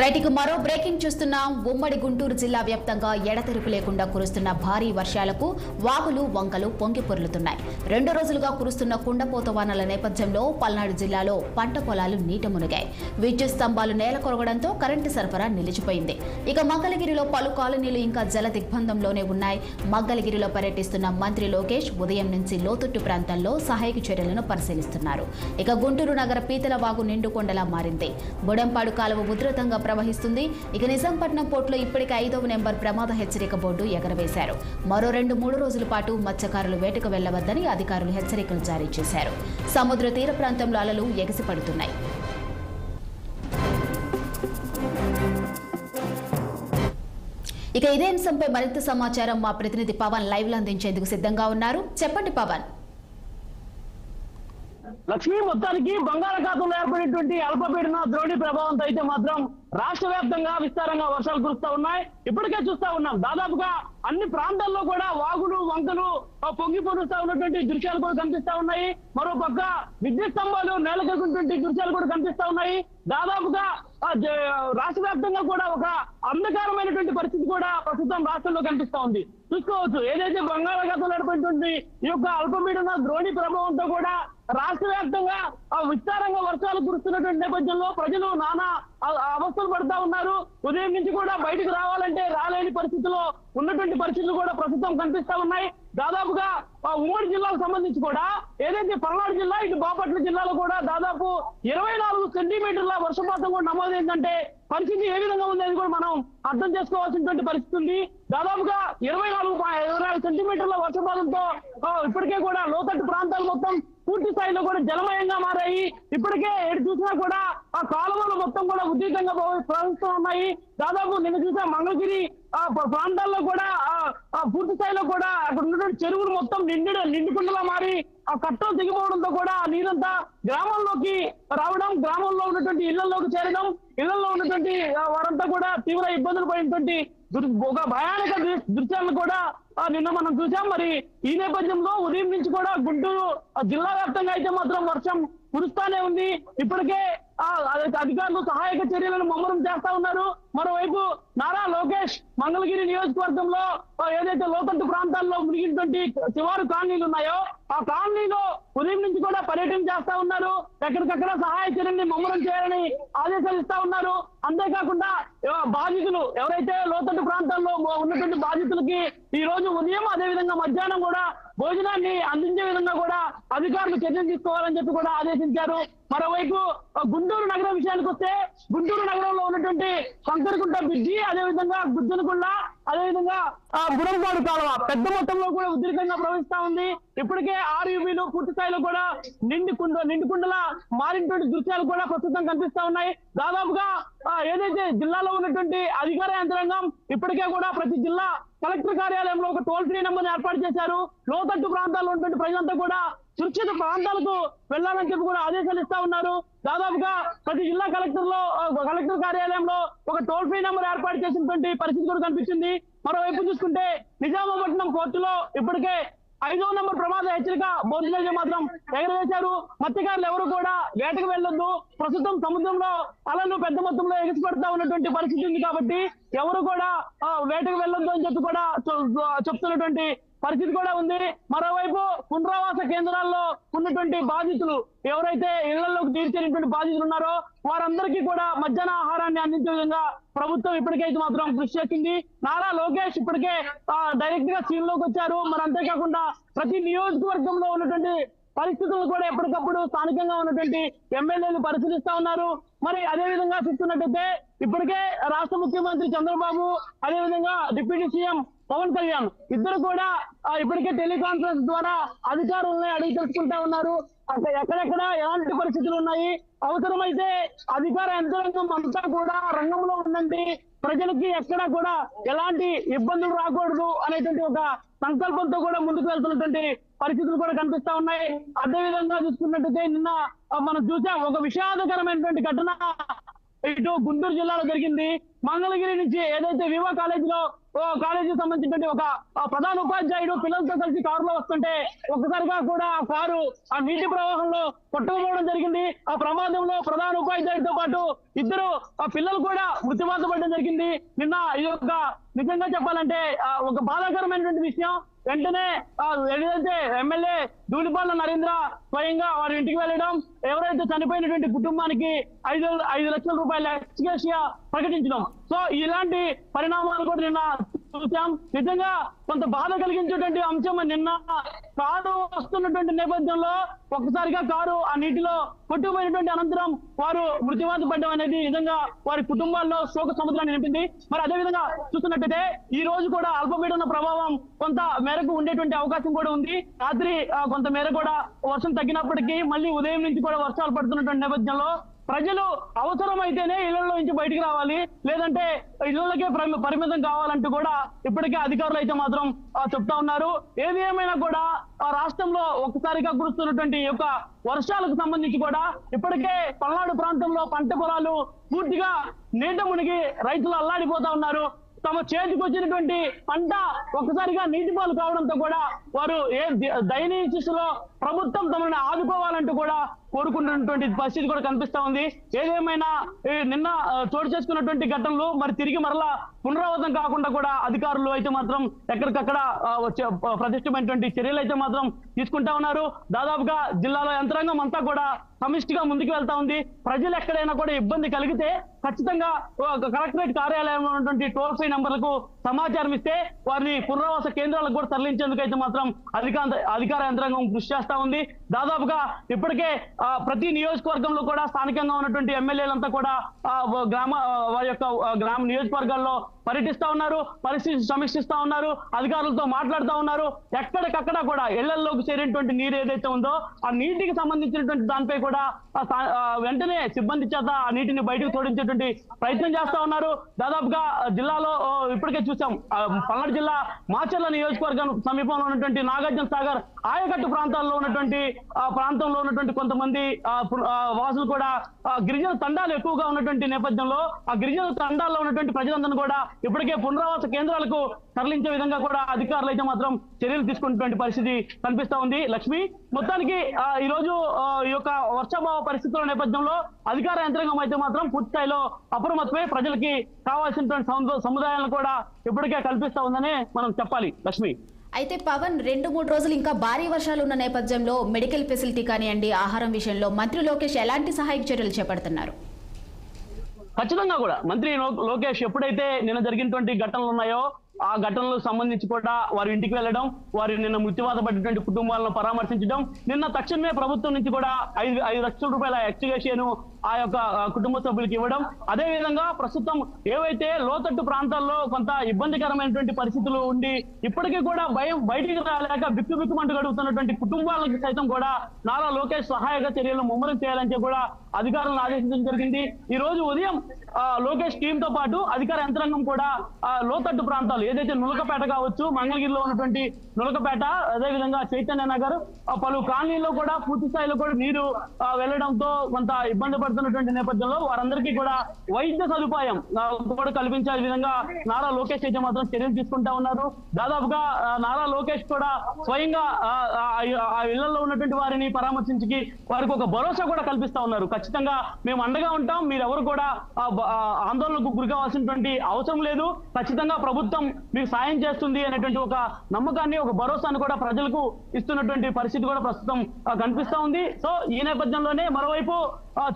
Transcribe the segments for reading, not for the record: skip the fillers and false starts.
Right ఇక మరో breaking చూస్తున్నాం. ఉమ్మడి గుంటూరు జిల్లా వ్యాప్తంగా ఎడతెరిపి లేకుండా కురుస్తున్న భారీ వర్షాలకు వాగులు వంకలు పొంగి పొర్లుతున్నాయి. 2 రోజులుగా కురుస్తున్న కుండపోత వానల నేపథ్యంలో పల్నాడు జిల్లాలో పంట పొలాలు నీట మునిగాయి. విద్యుత్ స్తంభాలు నేల కొరగడంతో కరెంటు సరఫరా నిలిచిపోయింది. ఇక మంగళగిరిలో పలు కాలనీలు ఇంకా జల దిగ్బంధంలోనే ఉన్నాయి. మంగళగిరిలో పర్యటిస్తున్న మంత్రి లోకేష్ ఉదయం నుంచి లోతట్టు ప్రాంతాల్లో సహాయక చర్యలను పరిశీలిస్తున్నారు. ఇక గుంటూరు నగర పీతల వాగు నిండుకొండలా మారింది. బుడంపాడు కాలువ ఉధృతంగా ప్రవహిస్తుంది. ఇక నిజాంపట్నం పోర్టులో ఇప్పటికే 5వ నెంబర్ ప్రమాద హెచ్చరిక బోర్డు ఎగరవేశారు. మరో 2-3 రోజుల పాటు మత్స్యకారులు వేటకు వెళ్లవద్దని అధికారులు హెచ్చరికలు జారీ చేశారు. సముద్ర తీర ప్రాంతంలో అలలు ఎగసిపడుతున్నాయి. ఇక ఇదే అంశంపై మరింత సమాచారం మా ప్రతినిధి పవన్ లైవ్ లో అందించేందుకు సిద్ధంగా ఉన్నారు. చెప్పండి పవన్. లక్ష్మీ, మొత్తానికి బంగాళాఖాతంలో ఏర్పడినటువంటి అల్పపీడన ద్రోణి ప్రభావంతో అయితే మాత్రం రాష్ట్ర వ్యాప్తంగా విస్తారంగా వర్షాలు కురుస్తా ఉన్నాయి. ఇప్పటికే చూస్తా ఉన్నాం, దాదాపుగా అన్ని ప్రాంతాల్లో కూడా వాగులు వంకలు పొంగి పొరుస్తా ఉన్నటువంటి దృశ్యాలు కూడా కనిపిస్తా ఉన్నాయి. మరో పక్క విద్యుత్ స్తంభాలు నేలకొన్నటువంటి దృశ్యాలు కూడా కనిపిస్తా ఉన్నాయి. దాదాపుగా రాష్ట్ర వ్యాప్తంగా కూడా ఒక అంధకారమైనటువంటి పరిస్థితి కూడా ప్రస్తుతం రాష్ట్రంలో కనిపిస్తా ఉంది. చూసుకోవచ్చు, ఏదైతే బంగాళాఖాతంలో ఏర్పడినటువంటి ఈ యొక్క అల్పపీడన ద్రోణి ప్రభావంతో కూడా రాష్ట్ర వ్యాప్తంగా విస్తారంగా వర్షాలు కురుస్తున్నటువంటి నేపథ్యంలో ప్రజలు నానా అవస్థలు పడుతా ఉన్నారు. ఉదయం నుంచి కూడా బయటకు రావాలంటే రాలేని పరిస్థితిలో ఉన్నటువంటి పరిస్థితులు కూడా ప్రస్తుతం కనిపిస్తా ఉన్నాయి. దాదాపుగా ఉమ్మడి జిల్లాకు సంబంధించి కూడా ఏదైతే పల్నాడు జిల్లా, ఇటు బాపట్ల జిల్లాలో కూడా దాదాపు 24 సెంటీమీటర్ల వర్షపాతం కూడా నమోదైందంటే పరిస్థితి ఏ విధంగా ఉందని కూడా మనం అర్థం చేసుకోవాల్సినటువంటి పరిస్థితి ఉంది. దాదాపుగా 24 సెంటీమీటర్ల వర్షపాతంతో ఇప్పటికే కూడా లోతట్టు ప్రాంతాలు మొత్తం పూర్తి స్థాయిలో కూడా జలమయంగా మారాయి. ఇప్పటికే ఎటు చూసినా కూడా ఆ కాలువలు మొత్తం కూడా ఉధృతంగా ప్రవహిస్తూ ఉన్నాయి. దాదాపు నిన్న చూసా మంగళగిరి ప్రాంతాల్లో కూడా పూర్తి స్థాయిలో కూడా అక్కడ ఉన్నటువంటి చెరువులు మొత్తం నిండుకుండలా మారి ఆ కట్టలు దిగిపోవడంతో కూడా ఆ నీరంతా గ్రామంలోకి రావడం, గ్రామంలో ఉన్నటువంటి ఇళ్లలోకి చేరడం, ఇళ్లలో ఉన్నటువంటి వారంతా కూడా తీవ్ర ఇబ్బందులు పడినటువంటి ఒక భయానక దృశ్యాలను కూడా నిన్న మనం చూసాం. మరి ఈ నేపథ్యంలో ఉదయం నుంచి కూడా గుంటూరు జిల్లా వ్యాప్తంగా అయితే మాత్రం వర్షం కురుస్తానే ఉంది. ఇప్పటికే అధికారులు సహాయక చర్యలను ముమ్మరం చేస్తా ఉన్నారు. మరోవైపు నారా లోకేష్ మంగళగిరి నియోజకవర్గంలో ఏదైతే లోతట్టు ప్రాంతాల్లో మునిగినటువంటి శివారు కాలనీలు ఉన్నాయో ఆ కాలనీలో ఉదయం నుంచి కూడా పర్యటన చేస్తా ఉన్నారు. ఎక్కడికక్కడ సహాయ చర్యల్ని ముమ్మరం చేయాలని ఆదేశాలు ఇస్తా ఉన్నారు. అంతేకాకుండా బాధితులు ఎవరైతే లోతట్టు ప్రాంతాల్లో ఉన్నటువంటి బాధితులకి ఈ రోజు ఉదయం అదేవిధంగా మధ్యాహ్నం కూడా భోజనాన్ని అందించే విధంగా కూడా అధికారులు చర్యలు తీసుకోవాలని చెప్పి కూడా ఆదేశించారు. మరోవైపు గుంటూరు నగరం విషయానికి వస్తే గుంటూరు నగరంలో ఉన్నటువంటి శంకరకుంట బ్రిడ్జి, అదేవిధంగా గుజ్జనకుండ, అదేవిధంగా బుడంపాడు కాలువ పెద్ద మొత్తంలో కూడా ఉధృతంగా ప్రవహిస్తా ఉంది. ఇప్పటికే ఆర్యూబీలు పూర్తి స్థాయిలో కూడా నిండుకుండలా మారినటువంటి దృశ్యాలు కూడా ప్రస్తుతం కనిపిస్తా ఉన్నాయి. దాదాపుగా ఏదైతే జిల్లాలో ఉన్నటువంటి అధికార యంత్రాంగం ఇప్పటికే కూడా ప్రతి జిల్లా కలెక్టర్ కార్యాలయంలో ఒక టోల్ ఫ్రీ నెంబర్ ఏర్పాటు చేశారు. లోతట్టు ప్రాంతాల్లో ఉన్నటువంటి ప్రజలంతా కూడా సురక్షిత ప్రాంతాలకు వెళ్లాలని చెప్పి కూడా ఆదేశాలు ఇస్తా ఉన్నారు. దాదాపుగా ప్రతి జిల్లా కలెక్టర్ కార్యాలయంలో ఒక టోల్ ఫ్రీ నెంబర్ ఏర్పాటు చేసినటువంటి పరిస్థితి కూడా కనిపించింది. మరోవైపు చూసుకుంటే నిజామాబాద్ కోర్టులో ఇప్పటికే 5వ నెంబర్ ప్రమాద హెచ్చరిక బోర్డులో మాత్రం ఎగరవేశారు. మత్స్యకారులు ఎవరు కూడా వేటకు వెళ్లొద్దు, ప్రస్తుతం సముద్రంలో అలలు పెద్ద మొత్తంలో ఎగిసిపడతా ఉన్నటువంటి పరిస్థితి ఉంది కాబట్టి ఎవరు కూడా వేటకు వెళ్లొద్దు అని చెప్పి కూడా చెప్తున్నటువంటి పరిస్థితి కూడా ఉంది. మరోవైపు పునరావాస కేంద్రాల్లో ఉన్నటువంటి బాధితులు ఎవరైతే ఇళ్లలోకి తీర్చేటువంటి బాధితులు ఉన్నారో వారందరికీ కూడా మధ్యాహ్న ఆహారాన్ని అందించే విధంగా ప్రభుత్వం ఇప్పటికైతే మాత్రం కృషి చేసింది. నారా లోకేష్ ఇప్పటికే డైరెక్ట్ గా సీన్ లోకి వచ్చారు. మరి అంతేకాకుండా ప్రతి నియోజకవర్గంలో ఉన్నటువంటి పరిస్థితులు కూడా ఎప్పటికప్పుడు స్థానికంగా ఉన్నటువంటి ఎమ్మెల్యేలు పరిశీలిస్తా ఉన్నారు. మరి అదే విధంగా చూస్తున్నట్టయితే ఇప్పటికే రాష్ట్ర ముఖ్యమంత్రి చంద్రబాబు, అదేవిధంగా డిప్యూటీ సీఎం పవన్ కళ్యాణ్ ఇద్దరు కూడా ఇప్పటికే టెలికాన్ఫరెన్స్ ద్వారా అధికారులను అడిగి తెలుసుకుంటా ఉన్నారు. ఎక్కడెక్కడ ఎలాంటి పరిస్థితులు ఉన్నాయి, అవసరమైతే అధికార యంత్రాంగం అంతా కూడా రంగంలో ఉండండి, ప్రజలకి ఎక్కడ కూడా ఎలాంటి ఇబ్బందులు రాకూడదు అనేటువంటి ఒక సంకల్పంతో కూడా ముందుకు వెళ్తున్నటువంటి పరిస్థితులు కూడా కనిపిస్తా ఉన్నాయి. అదేవిధంగా చూసుకున్నట్టయితే నిన్న మనం చూసాం ఒక విషాదకరమైనటువంటి ఘటన ఇటు గుంటూరు జిల్లాలో జరిగింది. మంగళగిరి నుంచి ఏదైతే వివా కాలేజీలో కాలేజీకి సంబంధించినటువంటి ఒక ప్రధాన ఉపాధ్యాయుడు పిల్లలతో కలిసి కారులో వస్తుంటే ఒక్కసారిగా కూడా ఆ కారు ఆ నీటి ప్రవాహంలో కొట్టుకుపోవడం జరిగింది. ఆ ప్రమాదంలో ప్రధాన ఉపాధ్యాయుడితో పాటు ఇద్దరు పిల్లలు కూడా మృత్యువాత పడడం జరిగింది. నిన్న ఈ యొక్క నిజంగా చెప్పాలంటే ఒక బాధాకరమైనటువంటి విషయం. వెంటనే ఏదైతే ఎమ్మెల్యే ధూళిపాళ్ల నరేంద్ర స్వయంగా వారి ఇంటికి వెళ్ళడం, ఎవరైతే చనిపోయినటువంటి కుటుంబానికి 5 లక్షల రూపాయల ఎక్స్గ్రేషియా ప్రకటించడం. సో ఇలాంటి పరిణామాలు కూడా నిన్న చూసాం. నిజంగా కొంత బాధ కలిగించేటువంటి అంశం. నిన్న కారు వస్తున్నటువంటి నేపథ్యంలో ఒక్కసారిగా కారు ఆ నీటిలో కొట్టుకుపోయినటువంటి అనంతరం వారు మృత్యువాత పడడం అనేది నిజంగా వారి కుటుంబాల్లో శోక సముద్రాన్ని నింపింది. మరి అదేవిధంగా చూస్తున్నట్టయితే ఈ రోజు కూడా అల్పపీడన ప్రభావం కొంత మేరకు ఉండేటువంటి అవకాశం కూడా ఉంది. రాత్రి కొంత మేర కూడా వర్షం తగ్గినప్పటికీ మళ్ళీ ఉదయం నుంచి కూడా వర్షాలు పడుతున్నటువంటి నేపథ్యంలో ప్రజలు అవసరమైతేనే ఇళ్లలో నుంచి బయటికి రావాలి, లేదంటే ఇళ్లకే పరిమితం కావాలంటూ కూడా ఇప్పటికే అధికారులు అయితే మాత్రం చెప్తా ఉన్నారు. ఏది ఏమైనా కూడా రాష్ట్రంలో ఒక్కసారిగా కురుస్తున్నటువంటి యొక్క వర్షాలకు సంబంధించి కూడా ఇప్పటికే పల్నాడు ప్రాంతంలో పంట పొలాలు పూర్తిగా నీట మునిగి రైతులు అల్లాడిపోతా ఉన్నారు. తమ చేతికి వచ్చినటువంటి పంట ఒక్కసారిగా నీటి పాలు కావడంతో కూడా వారు దయనీయ స్థితిలో ప్రభుత్వం తమని ఆదుకోవాలంటూ కూడా కోరుకుంటున్నటువంటి పరిస్థితి కూడా కనిపిస్తా ఉంది. ఏదేమైనా నిన్న చోటు చేసుకున్నటువంటి ఘటనలు మరి తిరిగి మరలా పునరావృతం కాకుండా కూడా అధికారులు అయితే మాత్రం ఎక్కడికక్కడ ప్రతిష్టమైనటువంటి చర్యలు అయితే మాత్రం తీసుకుంటా ఉన్నారు. దాదాపుగా జిల్లాలో యంత్రాంగం అంతా కూడా సమిష్టిగా ముందుకు వెళ్తా ఉంది. ప్రజలు ఎక్కడైనా కూడా ఇబ్బంది కలిగితే ఖచ్చితంగా కలెక్టరేట్ కార్యాలయంలో ఉన్నటువంటి టోల్ ఫ్రీ నంబర్లకు సమాచారం ఇస్తే వారిని పునరావాస కేంద్రాలకు కూడా తరలించేందుకు అయితే మాత్రం అధికార యంత్రాంగం కృషి చేస్తా ఉంది. దాదాపుగా ఇప్పటికే ప్రతి నియోజకవర్గంలో కూడా స్థానికంగా ఉన్నటువంటి ఎమ్మెల్యేలంతా కూడా వారి యొక్క గ్రామ నియోజకవర్గాల్లో పర్యటిస్తా ఉన్నారు, పరిస్థితి సమీక్షిస్తా ఉన్నారు, అధికారులతో మాట్లాడుతూ ఉన్నారు. ఎక్కడికక్కడ కూడా ఇళ్లలోకి చేరినటువంటి నీరు ఏదైతే ఉందో ఆ నీటికి సంబంధించినటువంటి దానిపై కూడా వెంటనే సిబ్బంది చేత ఆ నీటిని బయటకు తోడించేటువంటి ప్రయత్నం చేస్తా ఉన్నారు. దాదాపుగా జిల్లాలో ఇప్పటికే చూసాం, పల్నాడు జిల్లా మాచర్ల నియోజకవర్గం సమీపంలో ఉన్నటువంటి నాగార్జున సాగర్ ఆయకట్టు ప్రాంతాల్లో ఉన్నటువంటి కొంతమంది వాసులు కూడా గిరిజన తండాలు ఎక్కువగా ఉన్నటువంటి నేపథ్యంలో ఆ గిరిజన తండాల్లో ఉన్నటువంటి ప్రజలందరూ కూడా ఇప్పటికే పునరావాస కేంద్రాలకు తరలించే విధంగా కూడా అధికారులు అయితే మాత్రం చర్యలు తీసుకున్నటువంటి పరిస్థితి కనిపిస్తా ఉంది. లక్ష్మి, మొత్తానికి ఈ రోజు ఈ యొక్క వర్షాభావ పరిస్థితుల నేపథ్యంలో అధికార యంత్రాంగం అయితే మాత్రం పూర్తి స్థాయిలో అప్రమత్తమై ప్రజలకి కావాల్సినటువంటి సముదాయాలను కూడా ఇప్పటికే కల్పిస్తా ఉందని మనం చెప్పాలి. లక్ష్మి, అయితే పవన్ 2-3 రోజులు ఇంకా భారీ వర్షాలు ఉన్న నేపథ్యంలో మెడికల్ ఫెసిలిటీ కానివ్వండి, ఆహారం విషయంలో మంత్రి లోకేష్ ఎలాంటి సహాయక చర్యలు చేపడుతున్నారు? ఖచ్చితంగా కూడా మంత్రి లోకేష్ ఎప్పుడైతే నిన్న జరిగినటువంటి ఘటనలు ఉన్నాయో ఆ ఘటనలకు సంబంధించి కూడా వారి ఇంటికి వెళ్ళడం, వారి నిన్న మృత్యువాత పడినటువంటి కుటుంబాలను పరామర్శించడం, నిన్న తక్షణమే ప్రభుత్వం నుంచి కూడా 5 లక్షల రూపాయల ఎక్స్గ్రేషియాను ఆ యొక్క కుటుంబ సభ్యులకు ఇవ్వడం. అదే విధంగా ప్రస్తుతం ఏవైతే లోతట్టు ప్రాంతాల్లో కొంత ఇబ్బందికరమైనటువంటి పరిస్థితులు ఉండి ఇప్పటికీ కూడా బయటికి రాలేక బిక్కుమంటూ గడుపుతున్నటువంటి కుటుంబాలకు సైతం కూడా నారా లోకేష్ సహాయక చర్యలు ముమ్మరం చేయాలని కూడా అధికారులను ఆదేశించడం జరిగింది. ఈ రోజు ఉదయం లోకేష్ టీమ్ తో పాటు అధికార యంత్రాంగం కూడా లోతట్టు ప్రాంతాలు ఏదైతే నులకపేట కావచ్చు, మంగళగిరిలో ఉన్నటువంటి నులకపేట, అదేవిధంగా చైతన్య నగర్, పలు కాలనీల్లో కూడా పూర్తి స్థాయిలో కూడా నీరు వెళ్లడంతో కొంత ఇబ్బంది పడుతున్నటువంటి నేపథ్యంలో వారందరికీ కూడా వైద్య సదుపాయం కూడా కల్పించే విధంగా నారా లోకేష్ అయితే మాత్రం చర్యలు తీసుకుంటా ఉన్నారు. దాదాపుగా నారా లోకేష్ కూడా స్వయంగా ఆ ఇళ్లలో ఉన్నటువంటి వారిని పరామర్శించి వారికి ఒక భరోసా కూడా కల్పిస్తా ఉన్నారు. ఖచ్చితంగా మేము అండగా ఉంటాం, మీరెవరు కూడా ఆందోళనకు గురి కావాల్సినటువంటి అవసరం లేదు, ఖచ్చితంగా ప్రభుత్వం మీకు సాయం చేస్తుంది అనేటువంటి ఒక నమ్మకాన్ని, ఒక భరోసాను కూడా ప్రజలకు ఇస్తున్నటువంటి పరిస్థితి కూడా ప్రస్తుతం కనిపిస్తా ఉంది. సో ఈ నేపథ్యంలోనే మరోవైపు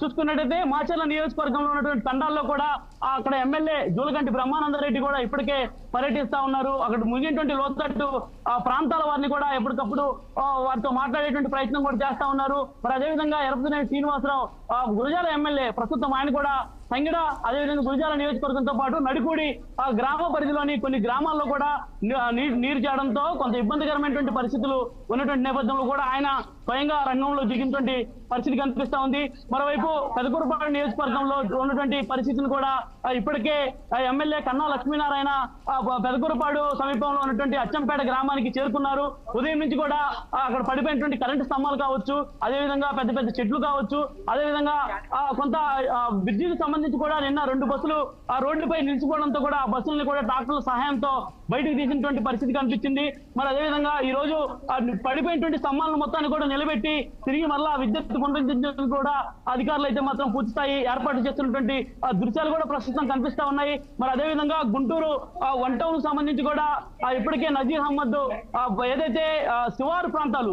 చూసుకున్నట్టయితే మాచర్ల నియోజకవర్గంలో ఉన్నటువంటి తండాల్లో కూడా అక్కడ ఎమ్మెల్యే జూలకంటి బ్రహ్మానందరెడ్డి కూడా ఇప్పటికే పర్యటిస్తా ఉన్నారు. అక్కడ ముగినటువంటి లోతట్టు ప్రాంతాల వారిని కూడా ఎప్పటికప్పుడు వారితో మాట్లాడేటువంటి ప్రయత్నం కూడా చేస్తా ఉన్నారు. మరి అదేవిధంగా ఎరపతినేని శ్రీనివాసరావు గురజాల ఎమ్మెల్యే ప్రస్తుతం ఆయన కూడా సంగిడ, అదేవిధంగా గురజాల నియోజకవర్గంతో పాటు నడికూడి గ్రామ పరిధిలోని కొన్ని గ్రామాల్లో కూడా నీరు చేయడంతో కొంత ఇబ్బందికరమైనటువంటి పరిస్థితులు ఉన్నటువంటి నేపథ్యంలో కూడా ఆయన స్వయంగా రంగంలో దిగినటువంటి పరిస్థితి కనిపిస్తా ఉంది. మరోవైపు పెదకూరుపాడు నియోజకవర్గంలో ఉన్నటువంటి పరిస్థితిని కూడా ఇప్పటికే ఎమ్మెల్యే కన్నా లక్ష్మీనారాయణ పెదకూరుపాడు సమీపంలో ఉన్నటువంటి అచ్చంపేట గ్రామానికి చేరుకున్నారు. ఉదయం నుంచి కూడా అక్కడ పడిపోయినటువంటి కరెంటు స్తంభాలు కావచ్చు, అదేవిధంగా పెద్ద పెద్ద చెట్లు కావచ్చు, అదేవిధంగా కొంత విద్యుత్ సంబంధించి కూడా నిన్న 2 బస్సులు ఆ రోడ్డుపై నిలిచిపోవడంతో కూడా ఆ బస్సులను కూడా ట్రాక్టర్ల సహాయంతో బయటకు తీసినటువంటి పరిస్థితి కనిపించింది. మరి అదేవిధంగా ఈ రోజు పడిపోయినటువంటి స్తంభాలను మొత్తాన్ని కూడా నిలబెట్టి తిరిగి మరలా విద్యుత్ పునరుద్ధరించడానికి కూడా అధికారులు అయితే మాత్రం పూర్తి స్థాయి ఏర్పాటు చేస్తున్నటువంటి దృశ్యాలు కూడా ప్రస్తుతం కనిపిస్తా ఉన్నాయి. మరి అదేవిధంగా గుంటూరు 1 టౌన్ సంబంధించి కూడా ఇప్పటికే నజీర్ అహ్మద్ ఏదైతే శివారు ప్రాంతాలు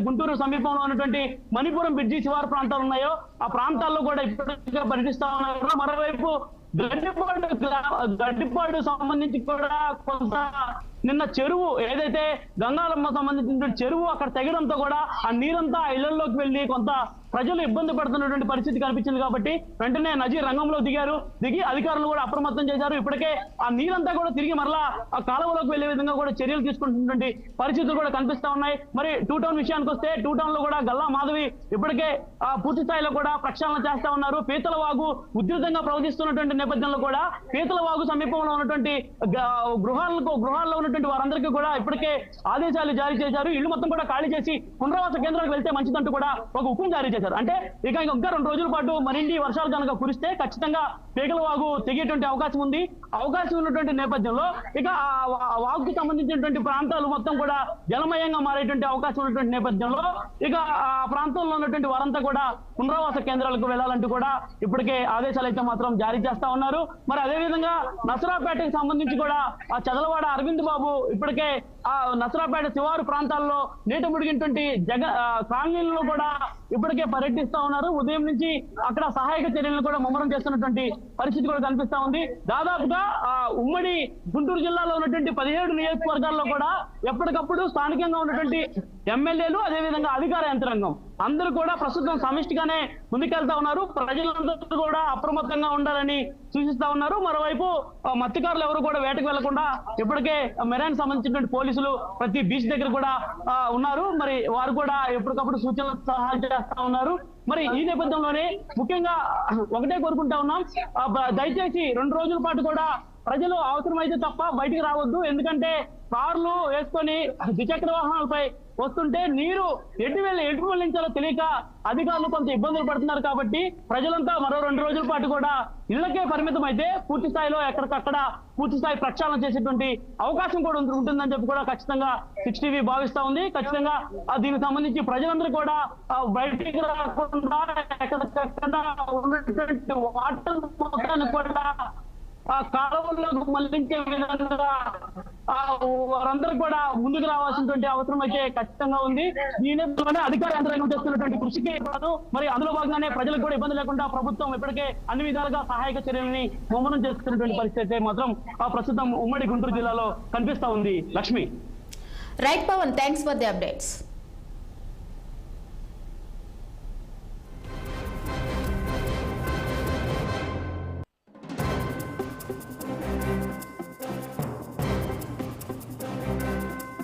గుంటూరు సమీపంలో ఉన్నటువంటి మణిపురం బ్రిడ్జి శివారు ప్రాంతాలు ఉన్నాయో ఆ ప్రాంతాల్లో కూడా ఇప్పటికే పర్యటిస్తా ఉన్నారు. మరోవైపు గడ్డిపాడు సంబంధించి కూడా కొంత నిన్న చెరువు ఏదైతే గంగాలమ్మ సంబంధించిన చెరువు అక్కడ తెగడంతో కూడా ఆ నీరంతా ఇళ్లలోకి వెళ్ళి కొంత ప్రజలు ఇబ్బంది పడుతున్నటువంటి పరిస్థితి కనిపించింది. కాబట్టి వెంటనే నజీర్ రంగంలో దిగి అధికారులు కూడా అప్రమత్తం చేశారు. ఇప్పటికే ఆ నీరంతా కూడా తిరిగి మరలా ఆ కాలువలోకి వెళ్లే విధంగా కూడా చర్యలు తీసుకుంటున్నటువంటి పరిస్థితులు కూడా కనిపిస్తా ఉన్నాయి. మరి 2 టౌన్ విషయానికి వస్తే 2 టౌన్ లో కూడా గల్లా మాధవి ఇప్పటికే పూర్తి స్థాయిలో కూడా ప్రక్షాళన చేస్తా ఉన్నారు. పీతల వాగు ఉధృతంగా ప్రవహిస్తున్నటువంటి నేపథ్యంలో కూడా పీతల వాగు సమీపంలో ఉన్నటువంటి గృహాల్లో ఉన్నటువంటి వారందరికీ కూడా ఇప్పటికే ఆదేశాలు జారీ చేశారు. ఇళ్లు మొత్తం కూడా ఖాళీ చేసి పునరావాస కేంద్రాలకు వెళ్తే మంచిదంటూ కూడా ఒక హుకుం జారీ చేశారు. అంటే ఇంకా 2 రోజుల పాటు మరిన్ని వర్షాలు కనుక కురిస్తే ఖచ్చితంగా పీకల వాగు తెగేటువంటి అవకాశం ఉంది. అవకాశం ఉన్నటువంటి నేపథ్యంలో ఇక ఆ వాగుకి సంబంధించినటువంటి ప్రాంతాలు మొత్తం కూడా జలమయంగా మారేటువంటి అవకాశం ఉన్నటువంటి నేపథ్యంలో ఇక ఆ ప్రాంతంలో ఉన్నటువంటి వారంతా కూడా పునరావాస కేంద్రాలకు వెళ్లాలంటూ కూడా ఇప్పటికే ఆదేశాలు అయితే మాత్రం జారీ చేస్తా ఉన్నారు. మరి అదేవిధంగా నసరాపేటకి సంబంధించి కూడా ఆ చదలవాడ అరవింద్ బాబు ఇప్పటికే ఆ నసరాపేట శివారు ప్రాంతాల్లో నీట ముడిగినటువంటి కాలనీలలో కూడా ఇప్పటికే పర్యటిస్తా ఉన్నారు. ఉదయం నుంచి అక్కడ సహాయక చర్యలను కూడా ముమ్మరం చేస్తున్నటువంటి పరిస్థితి కూడా కనిపిస్తా ఉంది. దాదాపుగా ఉమ్మడి గుంటూరు జిల్లాలో ఉన్నటువంటి 17 నియోజకవర్గాల్లో కూడా ఎప్పటికప్పుడు స్థానికంగా ఉన్నటువంటి ఎమ్మెల్యేలు అదేవిధంగా అధికార యంత్రాంగం అందరూ కూడా ప్రస్తుతం సమిష్టిగానే ముందుకెళ్తా ఉన్నారు. ప్రజలందరూ కూడా అప్రమత్తంగా ఉండాలని సూచిస్తా ఉన్నారు. మరోవైపు మత్స్యకారులు ఎవరు కూడా వేటకు వెళ్లకుండా ఇప్పటికే మెరైన్ సంబంధించినటువంటి పోలీసులు ప్రతి బీచ్ దగ్గర కూడా ఉన్నారు. మరి వారు కూడా ఎప్పటికప్పుడు సూచనలు సహాయం చేస్తా ఉన్నారు. మరి ఈ నేపథ్యంలోనే ముఖ్యంగా ఒకటే కోరుకుంటా ఉన్నాం, దయచేసి 2 రోజుల పాటు కూడా ప్రజలు అవసరమైతే తప్ప బయటికి రావద్దు. ఎందుకంటే కార్లు వేసుకొని ద్విచక్ర వాహనాలపై వస్తుంటే నీరు ఎటు వెళ్ళించాలో తెలియక అధికారులు కొంత ఇబ్బందులు పడుతున్నారు. కాబట్టి ప్రజలంతా మరో 2 రోజుల పాటు కూడా ఇళ్లకే పరిమితం అయితే పూర్తి స్థాయిలో ఎక్కడికక్కడ పూర్తి స్థాయి ప్రక్షాళన చేసేటువంటి అవకాశం కూడా ఉంటుందని చెప్పి కూడా ఖచ్చితంగా 6 టీవీ భావిస్తా ఉంది. ఖచ్చితంగా దీనికి సంబంధించి ప్రజలందరూ కూడా బయటికి రాకుండా ఎక్కడికక్కడ ఉన్నటువంటి వాటర్ మొత్తాన్ని కూడా ఆ కాలువల్లోకి మళ్లించే విధంగా వారందరూ కూడా ముందుకు రావాల్సినటువంటి అవసరం అయితే ఖచ్చితంగా ఉంది. ఈ నేపథ్యంలోనే అధికార యంత్రాంగం చేస్తున్నటువంటి కృషికి మరి అందులో భాగంగానే ప్రజలకు కూడా ఇబ్బంది లేకుండా ప్రభుత్వం ఇప్పటికే అన్ని విధాలుగా సహాయక చర్యలని ముమ్మరం చేస్తున్నటువంటి పరిస్థితి అయితే మాత్రం ప్రస్తుతం ఉమ్మడి గుంటూరు జిల్లాలో కనిపిస్తా ఉంది. Lakshmi. Right Pavan, thanks for the updates.